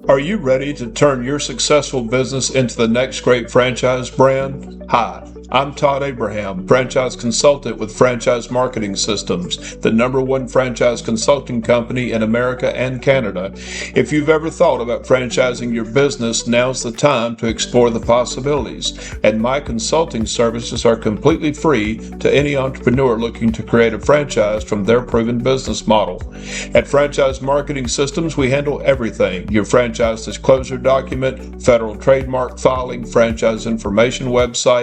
Are you ready to turn your successful business into the next great franchise brand? Hi, I'm Todd Abraham, franchise consultant with Franchise Marketing Systems, the #1 franchise consulting company in America and Canada. If you've ever thought about franchising your business, now's the time to explore the possibilities. And my consulting services are completely free to any entrepreneur looking to create a franchise from their proven business model. At Franchise Marketing Systems, we handle everything: your franchise disclosure document, federal trademark filing, franchise information website,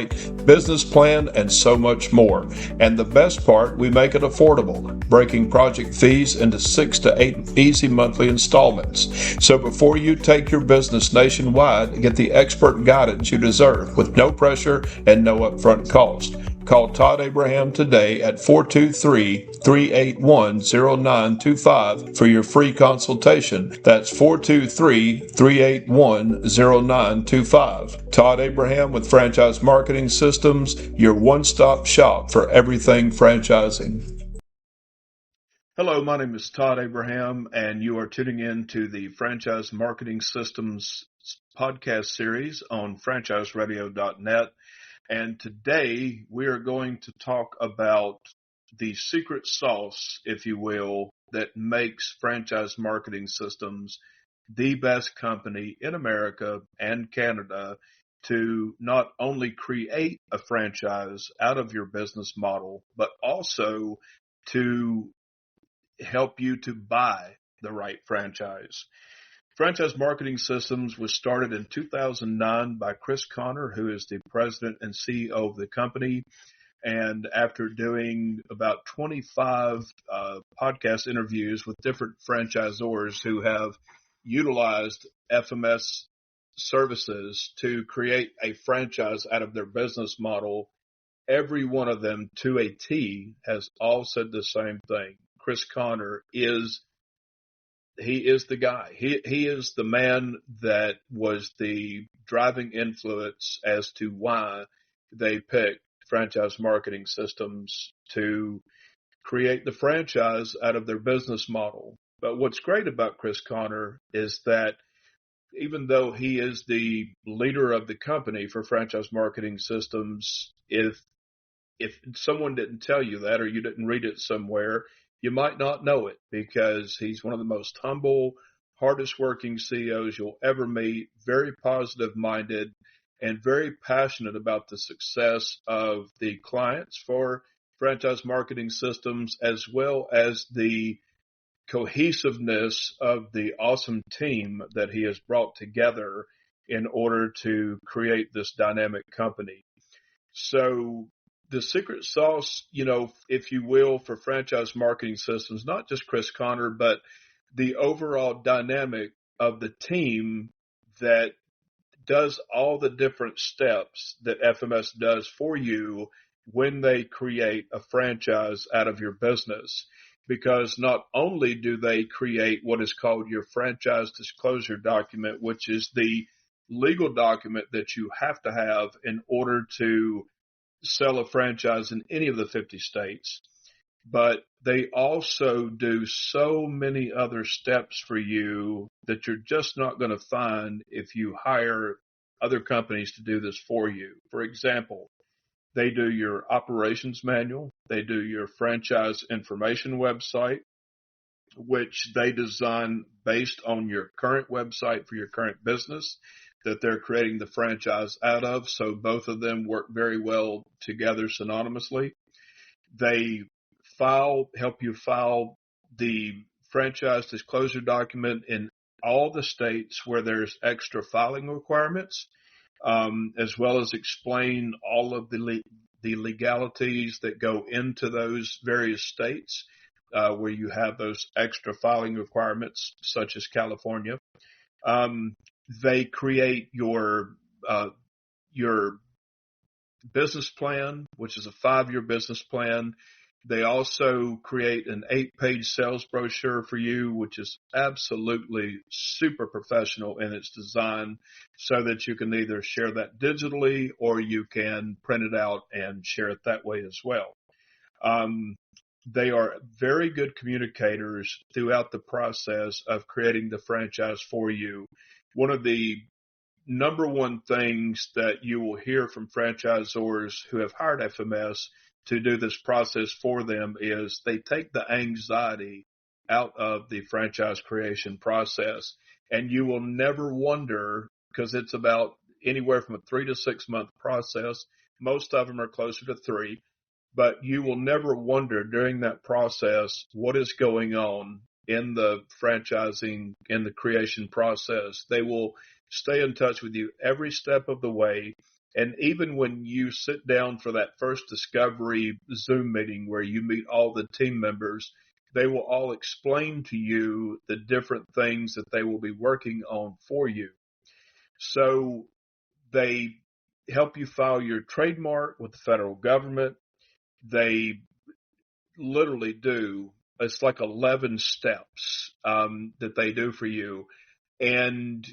business plan, and so much more. And the best part, we make it affordable, breaking project fees into 6 to 8 easy monthly installments. So before you take your business nationwide, get the expert guidance you deserve with no pressure and no upfront cost. Call Todd Abraham today at 423-381-0925 for your free consultation. That's 423-381-0925. Todd Abraham with Franchise Marketing Systems, your one-stop shop for everything franchising. Hello, my name is Todd Abraham, and you are tuning in to the Franchise Marketing Systems podcast series on franchiseradio.net. And today we are going to talk about the secret sauce, if you will, that makes Franchise Marketing Systems the best company in America and Canada to not only create a franchise out of your business model, but also to help you to buy the right franchise. Franchise Marketing Systems was started in 2009 by Chris Connor, who is the president and CEO of the company. And after doing about 25 podcast interviews with different franchisors who have utilized FMS services to create a franchise out of their business model, every one of them to a T has all said the same thing. Chris Connor is the guy. He is the man that was the driving influence as to why they picked Franchise Marketing Systems to create the franchise out of their business model. But what's great about Chris Connor is that even though he is the leader of the company for Franchise Marketing Systems, if someone didn't tell you that or you didn't read it somewhere, you might not know it, because he's one of the most humble, hardest working CEOs you'll ever meet, very positive minded, and very passionate about the success of the clients for Franchise Marketing Systems, as well as the cohesiveness of the awesome team that he has brought together in order to create this dynamic company. So the secret sauce, if you will, for Franchise Marketing Systems, not just Chris Connor, but the overall dynamic of the team that does all the different steps that FMS does for you when they create a franchise out of your business. Because not only do they create what is called your franchise disclosure document, which is the legal document that you have to have in order to sell a franchise in any of the 50 states, but they also do so many other steps for you that you're just not going to find if you hire other companies to do this for you. For example, they do your operations manual, they do your franchise information website, which they design based on your current website for your current business that they're creating the franchise out of. So both of them work very well together synonymously. They help you file the franchise disclosure document in all the states where there's extra filing requirements, as well as explain all of the legalities that go into those various states where you have those extra filing requirements, such as California. They create your business plan, which is a 5-year business plan. They also create an 8-page sales brochure for you, which is absolutely super professional in its design, so that you can either share that digitally or you can print it out and share it that way as well. They are very good communicators throughout the process of creating the franchise for you. One of the number one things that you will hear from franchisors who have hired FMS to do this process for them is they take the anxiety out of the franchise creation process. And you will never wonder, because it's about anywhere from a 3 to 6 month process. Most of them are closer to 3, but you will never wonder during that process what is going on in the franchising, in the creation process. They will stay in touch with you every step of the way. And even when you sit down for that first discovery Zoom meeting where you meet all the team members, they will all explain to you the different things that they will be working on for you. So they help you file your trademark with the federal government. They literally do. It's like 11 steps that they do for you. And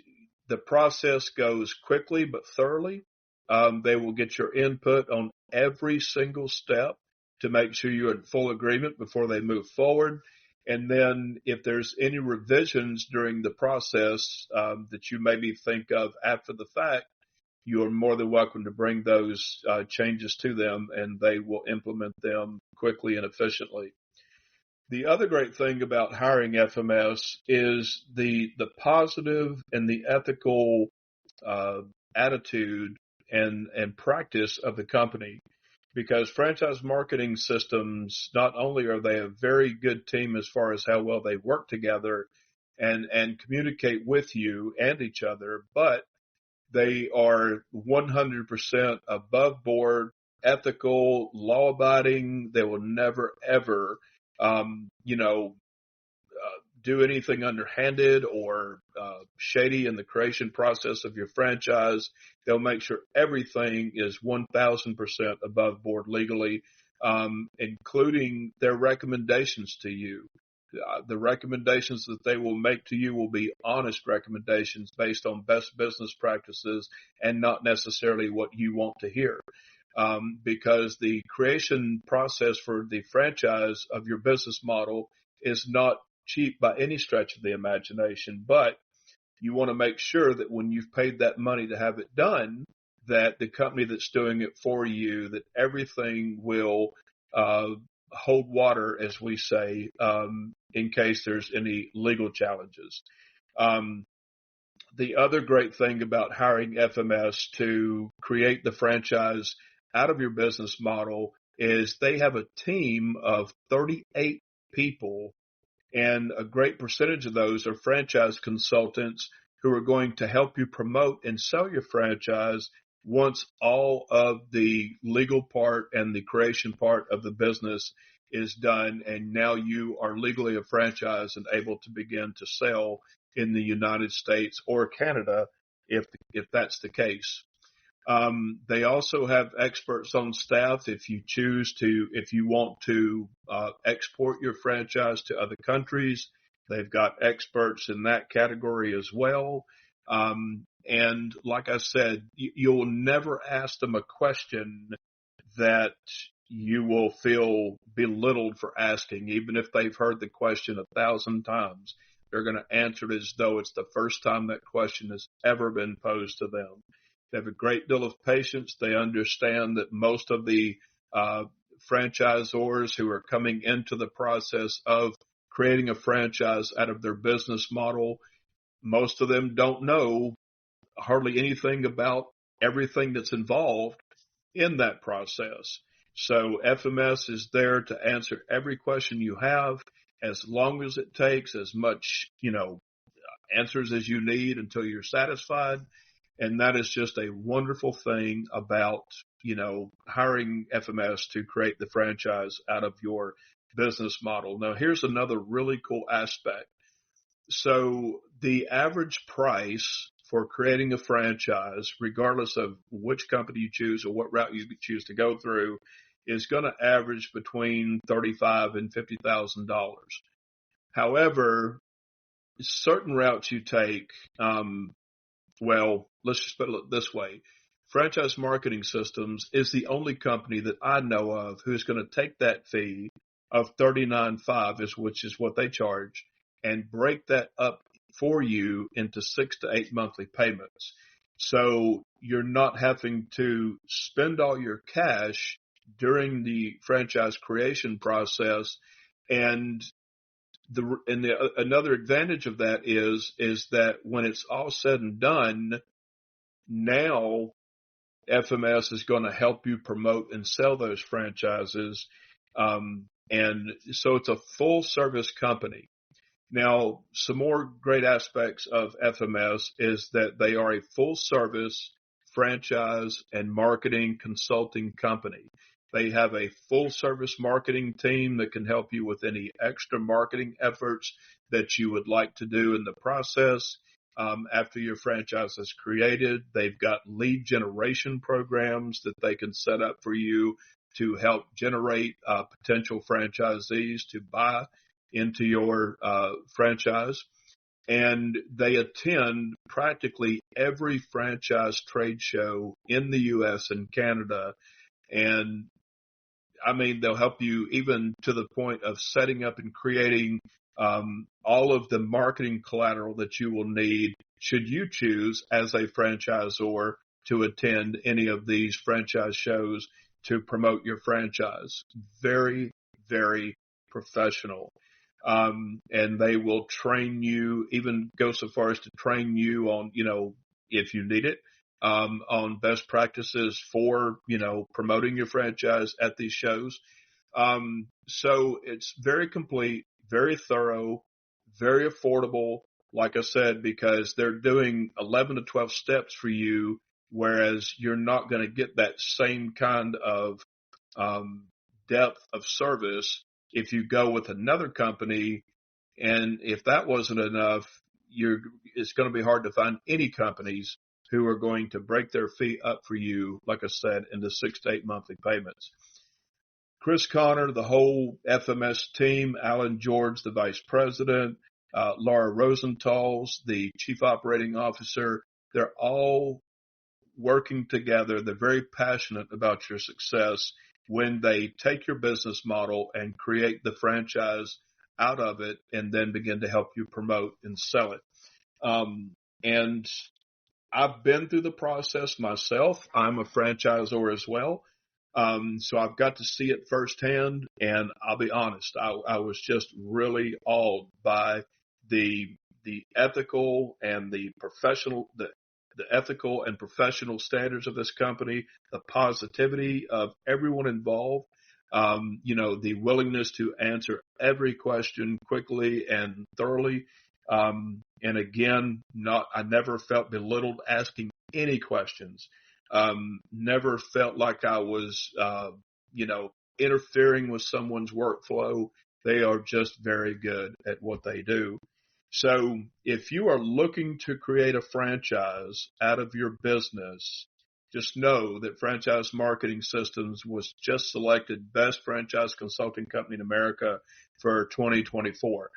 the process goes quickly but thoroughly. They will get your input on every single step to make sure you're in full agreement before they move forward. And then if there's any revisions during the process that you maybe think of after the fact, you are more than welcome to bring those changes to them, and they will implement them quickly and efficiently. The other great thing about hiring FMS is the positive and the ethical attitude and practice of the company. Because franchise marketing systems, not only are they a very good team as far as how well they work together and communicate with you and each other, but they are 100% above board, ethical, law abiding. They will never, ever, do anything underhanded or shady in the creation process of your franchise. They'll make sure everything is 1,000% above board legally, including their recommendations to you. The recommendations that they will make to you will be honest recommendations based on best business practices and not necessarily what you want to hear. Because the creation process for the franchise of your business model is not cheap by any stretch of the imagination, but you want to make sure that when you've paid that money to have it done, that the company that's doing it for you, that everything will hold water, as we say, in case there's any legal challenges. The other great thing about hiring FMS to create the franchise out of your business model is they have a team of 38 people, and a great percentage of those are franchise consultants who are going to help you promote and sell your franchise once all of the legal part and the creation part of the business is done. And now you are legally a franchise and able to begin to sell in the United States or Canada if that's the case. They also have experts on staff if you want to export your franchise to other countries. They've got experts in that category as well. And like I said, you'll never ask them a question that you will feel belittled for asking, even if they've heard the question 1,000 times. They're going to answer it as though it's the first time that question has ever been posed to them. They have a great deal of patience. They understand that most of the franchisors who are coming into the process of creating a franchise out of their business model, most of them don't know hardly anything about everything that's involved in that process. So FMS is there to answer every question you have, as long as it takes, as much, answers as you need until you're satisfied. And that is just a wonderful thing about, hiring FMS to create the franchise out of your business model. Now, here's another really cool aspect. So the average price for creating a franchise, regardless of which company you choose or what route you choose to go through, is going to average between $35,000 and $50,000. However, certain routes you take, let's just put it this way. Franchise Marketing Systems is the only company that I know of who's going to take that fee of $39.5 which is what they charge, and break that up for you into 6 to 8 monthly payments. So you're not having to spend all your cash during the franchise creation process. And another advantage of that is that when it's all said and done, now FMS is going to help you promote and sell those franchises. And so it's a full service company. Now, some more great aspects of FMS is that they are a full service franchise and marketing consulting company. They have a full service marketing team that can help you with any extra marketing efforts that you would like to do in the process. After your franchise is created, they've got lead generation programs that they can set up for you to help generate potential franchisees to buy into your franchise. And they attend practically every franchise trade show in the U.S. and Canada. And I mean, they'll help you even to the point of setting up and creating all of the marketing collateral that you will need should you choose as a franchisor to attend any of these franchise shows to promote your franchise. Very, very professional. And they will train you, even go so far as to train you on, if you need it, on best practices for, promoting your franchise at these shows. So it's very complete, very thorough, very affordable, like I said, because they're doing 11 to 12 steps for you, whereas you're not going to get that same kind of depth of service if you go with another company. And if that wasn't enough, it's going to be hard to find any companies who are going to break their fee up for you, like I said, into 6 to 8 monthly payments. Chris Connor, the whole FMS team, Alan George, the vice president, Laura Rosenthal's the chief operating officer, they're all working together. They're very passionate about your success when they take your business model and create the franchise out of it and then begin to help you promote and sell it. And I've been through the process myself. I'm a franchisor as well. So I've got to see it firsthand, and I'll be honest, I was just really awed by the ethical and the ethical and professional standards of this company, the positivity of everyone involved, the willingness to answer every question quickly and thoroughly. And again, I never felt belittled asking any questions. Never felt like I was, interfering with someone's workflow. They are just very good at what they do. So if you are looking to create a franchise out of your business, just know that Franchise Marketing Systems was just selected Best Franchise Consulting Company in America for 2024.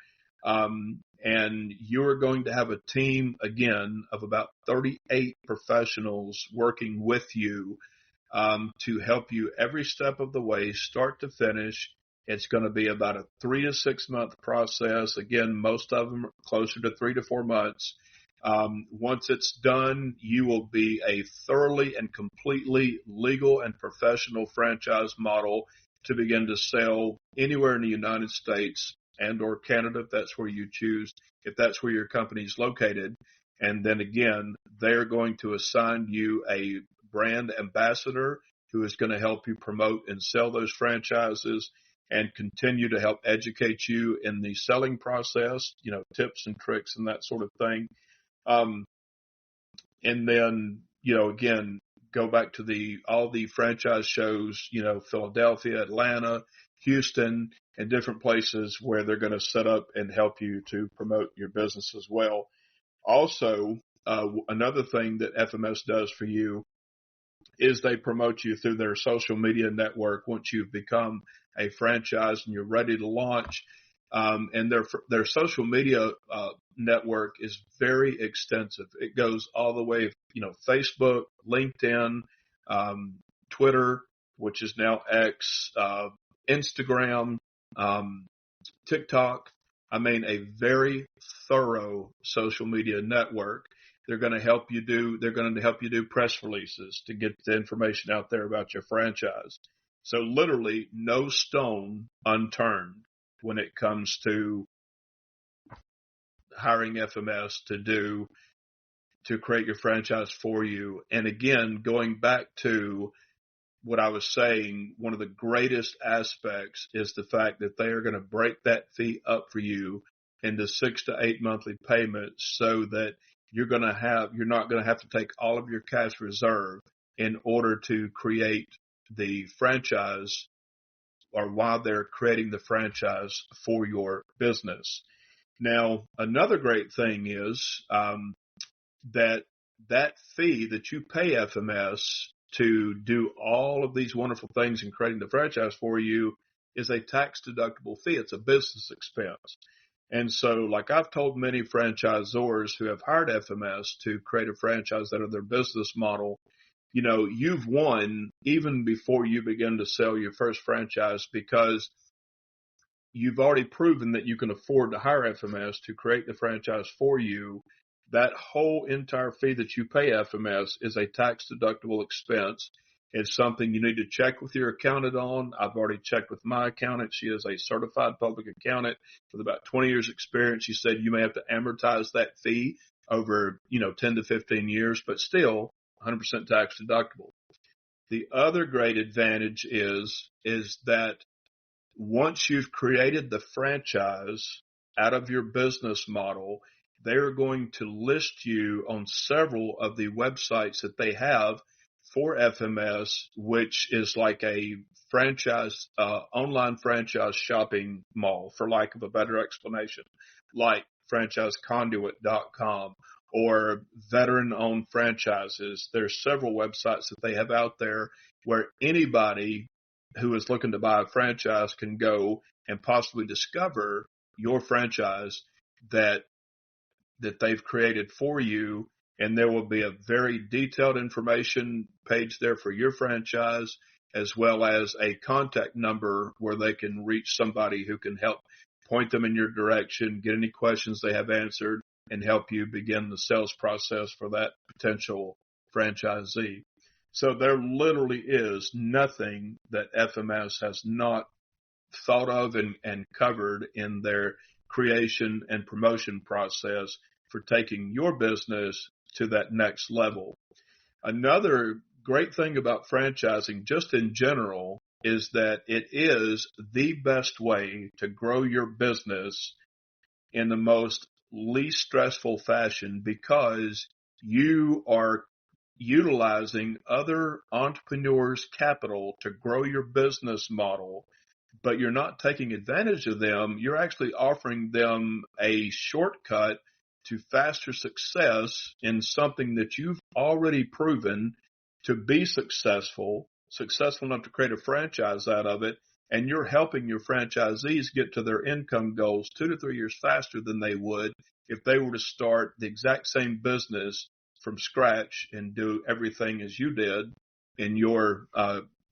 And you're going to have a team, again, of about 38 professionals working with you to help you every step of the way, start to finish. It's going to be about a 3 to 6 month process. Again, most of them are closer to 3 to 4 months. Once it's done, you will be a thoroughly and completely legal and professional franchise model to begin to sell anywhere in the United States and or Canada, if that's where you choose, if that's where your company is located. And then again, they're going to assign you a brand ambassador who is going to help you promote and sell those franchises and continue to help educate you in the selling process, tips and tricks and that sort of thing. And then, again, go back to all the franchise shows, Philadelphia, Atlanta, Houston, and different places where they're going to set up and help you to promote your business as well. Also, another thing that FMS does for you is they promote you through their social media network once you've become a franchise and you're ready to launch. And their social media network is very extensive. It goes all the way, Facebook, LinkedIn, Twitter, which is now X, Instagram, TikTok. I mean, a very thorough social media network. They're going to help you do press releases to get the information out there about your franchise. So literally no stone unturned when it comes to hiring FMS to create your franchise for you. And again, going back to what I was saying, one of the greatest aspects is the fact that they are going to break that fee up for you into 6 to 8 monthly payments so that you're not going to have to take all of your cash reserve in order to create the franchise or while they're creating the franchise for your business. Now, another great thing is that fee that you pay FMS to do all of these wonderful things in creating the franchise for you is a tax deductible fee. It's a business expense. And so, like I've told many franchisors who have hired FMS to create a franchise out of their business model, you've won even before you begin to sell your first franchise because you've already proven that you can afford to hire FMS to create the franchise for you. That whole entire fee that you pay FMS is a tax deductible expense. It's something you need to check with your accountant on. I've already checked with my accountant. She is a certified public accountant with about 20 years experience. She said you may have to amortize that fee over, 10 to 15 years, but still 100% tax deductible. The other great advantage is that once you've created the franchise out of your business model, they're going to list you on several of the websites that they have for FMS, which is like a franchise, online franchise shopping mall, for lack of a better explanation, like franchiseconduit.com or veteran-owned franchises. There's several websites that they have out there where anybody who is looking to buy a franchise can go and possibly discover your franchise that they've created for you. And there will be a very detailed information page there for your franchise, as well as a contact number where they can reach somebody who can help point them in your direction, get any questions they have answered, and help you begin the sales process for that potential franchisee. So there literally is nothing that FMS has not thought of and covered in their creation and promotion process for taking your business to that next level. Another great thing about franchising, just in general, is that it is the best way to grow your business in the most least stressful fashion because you are utilizing other entrepreneurs' capital to grow your business model, but you're not taking advantage of them. You're actually offering them a shortcut to faster success in something that you've already proven to be successful enough to create a franchise out of it. And you're helping your franchisees get to their income goals 2 to 3 years faster than they would if they were to start the exact same business from scratch and do everything as you did in your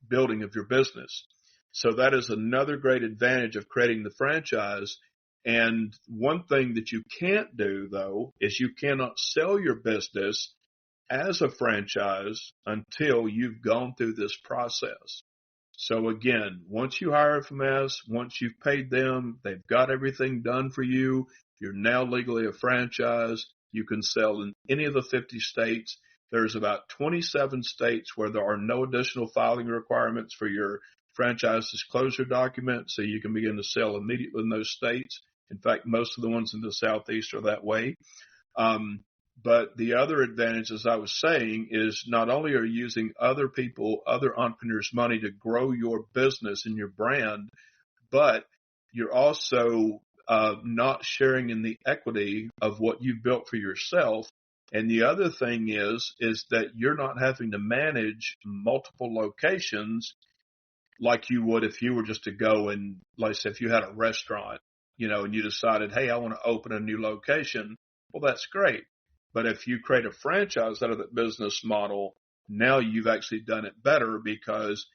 building of your business. So that is another great advantage of creating the franchise. And one thing that you can't do, though, is you cannot sell your business as a franchise until you've gone through this process. So again, once you hire FMS, once you've paid them, they've got everything done for you. You're now legally a franchise. You can sell in any of the 50 states. There's about 27 states where there are no additional filing requirements for your franchise disclosure document, so you can begin to sell immediately in those states. In fact, most of the ones in the Southeast are that way. But the other advantage, as I was saying, is not only are you using other entrepreneurs' money to grow your business and your brand, but you're also not sharing in the equity of what you've built for yourself. And the other thing is that you're not having to manage multiple locations like you would if you were just to go and, like, say, if you had a restaurant, and you decided, hey, I want to open a new location. Well, that's great. But if you create a franchise out of that business model, now you've actually done it better because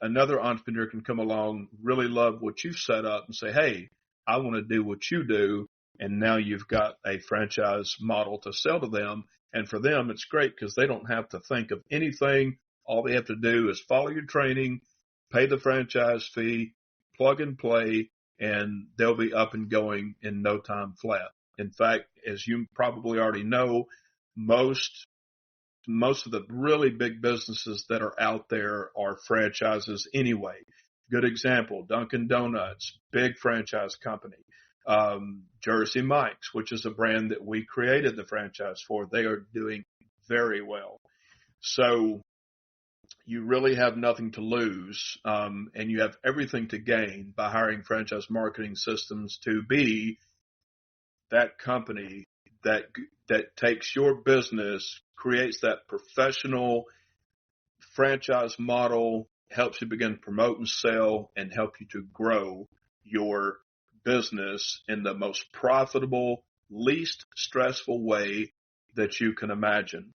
another entrepreneur can come along, really love what you've set up and say, hey, I want to do what you do. And now you've got a franchise model to sell to them. And for them, it's great because they don't have to think of anything. All they have to do is follow your training, pay the franchise fee, plug and play, and they'll be up and going in no time flat. In fact, as you probably already know, most of the really big businesses that are out there are franchises anyway. Good example, Dunkin' Donuts, big franchise company. Jersey Mike's, which is a brand that we created the franchise for, they are doing very well. So you really have nothing to lose, and you have everything to gain by hiring Franchise Marketing Systems to be that company that takes your business, creates that professional franchise model, helps you begin to promote and sell, and help you to grow your business in the most profitable, least stressful way that you can imagine.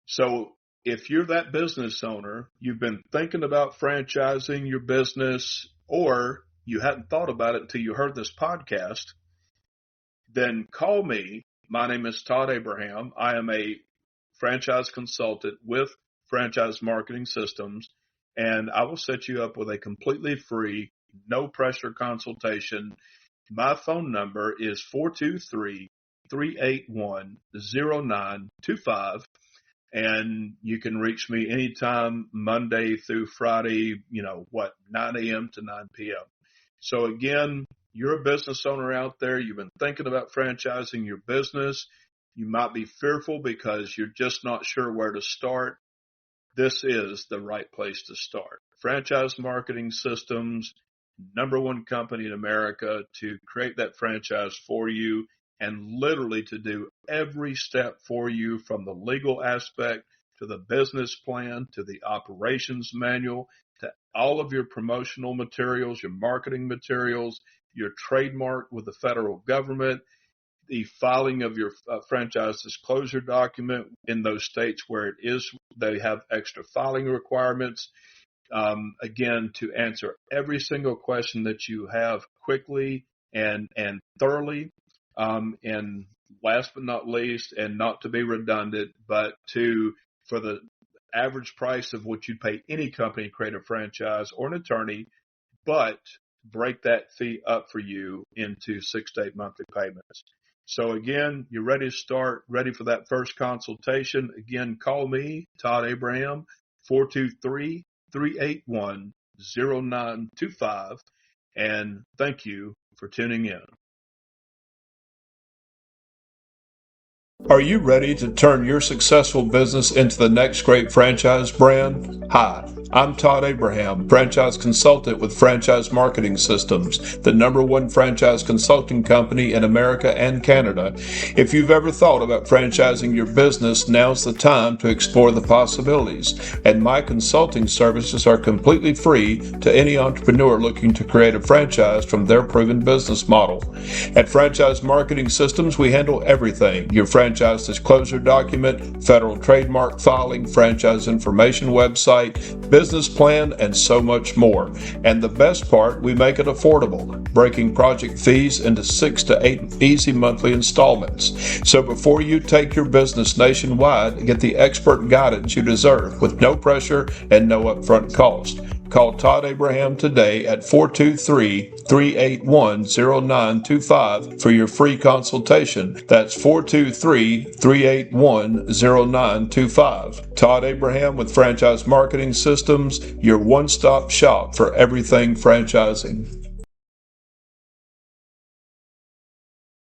So if you're that business owner, you've been thinking about franchising your business, or you hadn't thought about it until you heard this podcast, then call me. My name is Todd Abraham. I am a franchise consultant with Franchise Marketing Systems, and I will set you up with a completely free, no pressure consultation. My phone number is 423-381-0925. And you can reach me anytime, Monday through Friday, 9 a.m. to 9 p.m. So again, you're a business owner out there. You've been thinking about franchising your business. You might be fearful because you're just not sure where to start. This is the right place to start. Franchise Marketing Systems, #1 company in America to create that franchise for you and literally to do every step for you, from the legal aspect to the business plan to the operations manual to all of your promotional materials, your marketing materials, your trademark with the federal government, the filing of your franchise disclosure document in those states where they have extra filing requirements. Again, to answer every single question that you have quickly and thoroughly. And last but not least, and not to be redundant, but for the average price of what you'd pay any company to create a franchise or an attorney, but break that fee up for you into 6 to 8 monthly payments. So again, you're ready to start, ready for that first consultation. Again, call me, Todd Abraham, 423-381-0925. And thank you for tuning in. Are you ready to turn your successful business into the next great franchise brand? Hi, I'm Todd Abraham, franchise consultant with Franchise Marketing Systems, the #1 franchise consulting company in America and Canada. If you've ever thought about franchising your business, now's the time to explore the possibilities. And my consulting services are completely free to any entrepreneur looking to create a franchise from their proven business model. At Franchise Marketing Systems, we handle everything: your franchise disclosure document, federal trademark filing, franchise information website, business plan, and so much more. And the best part, we make it affordable, breaking project fees into 6 to 8 easy monthly installments. So before you take your business nationwide, get the expert guidance you deserve with no pressure and no upfront cost. Call Todd Abraham today at 423-381-0925 for your free consultation. That's 423-381-0925. Todd Abraham with Franchise Marketing Systems, your one-stop shop for everything franchising.